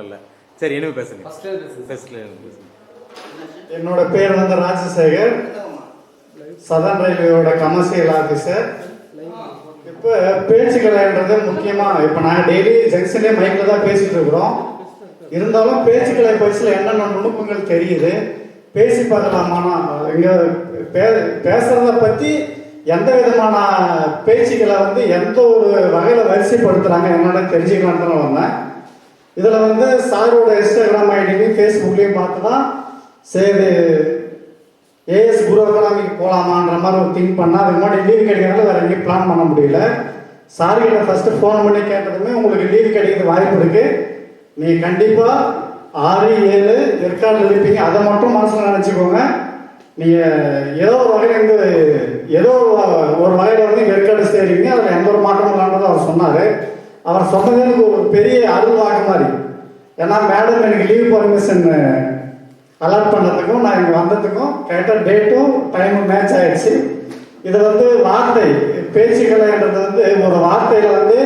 இல்லை. சரி, இனிமே பேசுங்க. ஃபர்ஸ்ட்ல பேசுங்க. என்னோட பேர் வந்து ராஜசேகர், சதன் ரயில்வேயோட கமர்ஷியல் ஆஃபீஸர். இப்போ பேச்சுக்கலைன்றது முக்கியமாக, இப்போ நான் டெய்லி ஜங்ஷன்லேயே மைக்கில் தான் பேசிகிட்டு இருக்கிறோம். இருந்தாலும் பேச்சுக்கலை பயிற்சியில் என்னென்ன நுணுக்கங்கள் தெரியுது, பேசி பார்க்கலாமானா இங்கே பேசுகிறத பற்றி எந்த விதமான பேச்சுக்களை வந்து எந்த ஒரு வகையில் வரிசைப்படுத்துகிறாங்க என்னென்ன தெரிஞ்சுக்கலான்னு தான் வந்தேன். இதில் வந்து சாரோட இன்ஸ்டாகிராம் ஐடிலையும் ஃபேஸ்புக்லேயும் பார்த்து தான் சரி ஏஎஸ் குரு அகாடமிக்கு போகலாமான்ற மாதிரி ஒரு திங்க் பண்ணால், அதுக்கு முன்னாடி லீவ் கிடைக்கிறதால வேறு எங்கேயும் பிளான் பண்ண முடியல. சார்கிட்ட ஃபஸ்ட்டு ஃபோன் பண்ணி கேட்டதுமே உங்களுக்கு லீவ் கிடைக்கிறது வாய்ப்பு இருக்குது, நீங்கள் கண்டிப்பாக 6-7 ஏற்காடு இருப்பீங்க, அதை மட்டும் மனசில் நினச்சிக்கோங்க. நீங்கள் ஏதோ ஒரு வகையிலேருந்து ஏதோ ஒரு வகையில் வந்து ஏற்காடு சேருவீங்க, அதில் எந்த ஒரு மாற்றமும் இல்லாமல் அவர் சொன்னார். அவர் சொன்னது எனக்கு ஒரு பெரிய அருள் வாக்கு மாதிரி. ஏன்னா மேடம் எனக்கு லீவ் பர்மிஷன் அலாட் பண்ணதுக்கும் நான் இங்கே வந்ததுக்கும் கரெக்டாக டேட்டும் டைமும் மேட்ச் ஆகிடுச்சு. இது வந்து வார்த்தை பேச்சுக்கலைன்றது வந்து ஒரு வார்த்தையில் வந்து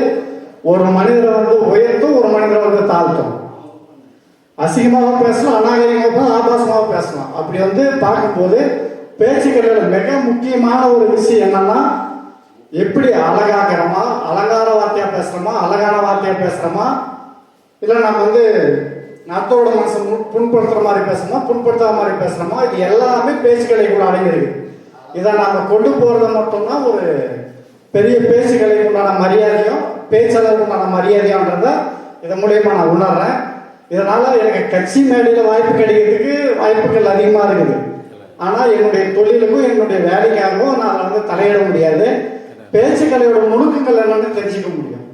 ஒரு மனிதரை வந்து உயர்த்தும், ஒரு மனிதரை வந்து தாழ்த்தும். அசிங்கமாக பேசலாம், அநாகரிகமாக ஆபாசமாக பேசலாம். அப்படி வந்து பார்க்கும்போது பேச்சுக்கலையில் மிக முக்கியமான ஒரு விஷயம் என்னன்னா, எப்படி அழகாகிறோமா, அலங்கார வார்த்தையாக பேசுகிறோமா, அழகான வார்த்தையாக பேசுகிறோமா, இல்லை நம்ம வந்து நத்தோட மனசை புண்படுத்துகிற மாதிரி பேசுகிறோமா, புண்படுத்தாத மாதிரி பேசுகிறோமா, இது எல்லாமே பேச்சுக்கலைக்குள்ள அடங்கியிருக்கு. இதை நாம் கொண்டு போகிறது மட்டும்தான் ஒரு பெரிய பேச்சுக்கலைக்கு உண்டான மரியாதையும் பேச்சாளருக்கு உண்டான மரியாதையான்றதை இதன் மூலியமாக நான் உணர்றேன். இதனால் எனக்கு கட்சி மேடையில் வாய்ப்பு கிடைக்கிறதுக்கு வாய்ப்புகள் அதிகமாக இருக்குது. ஆனால் என்னுடைய தொழிலுக்கும் என்னுடைய வேலைக்காகவும் நான் வந்து தலையிட முடியாது. பேச்சுக்கலையோட நுணுக்கங்கள் என்னன்னு தெரிஞ்சுக்க முடியும்.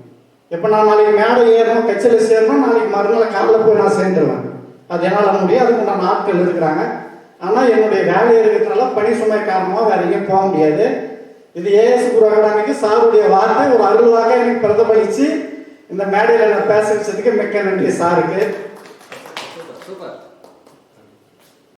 இப்போ நான் நாளைக்கு மேடை ஏறணும், கட்சியில் சேரணும், நாளைக்கு மறுநாள் காலையில் போய் நான் சேர்ந்துருவேன். அது என்னால் முடியும், அதுக்கு நான் ஆட்கள் இருக்கிறாங்க. ஆனால் என்னுடைய வேலை இருக்கிறதுனால பணி சுமை காரணமாக வேற எங்கேயும் போக முடியாது. இது ஏஎஸ் குரு அகாடமிக்கு சாருடைய வார்த்தை ஒரு அருள்வாக எனக்கு பிரதிபலித்து இந்த மேடையில் நான் பேச வச்சதுக்கு மிக்க நன்றி சாருக்கு. சூப்பர்.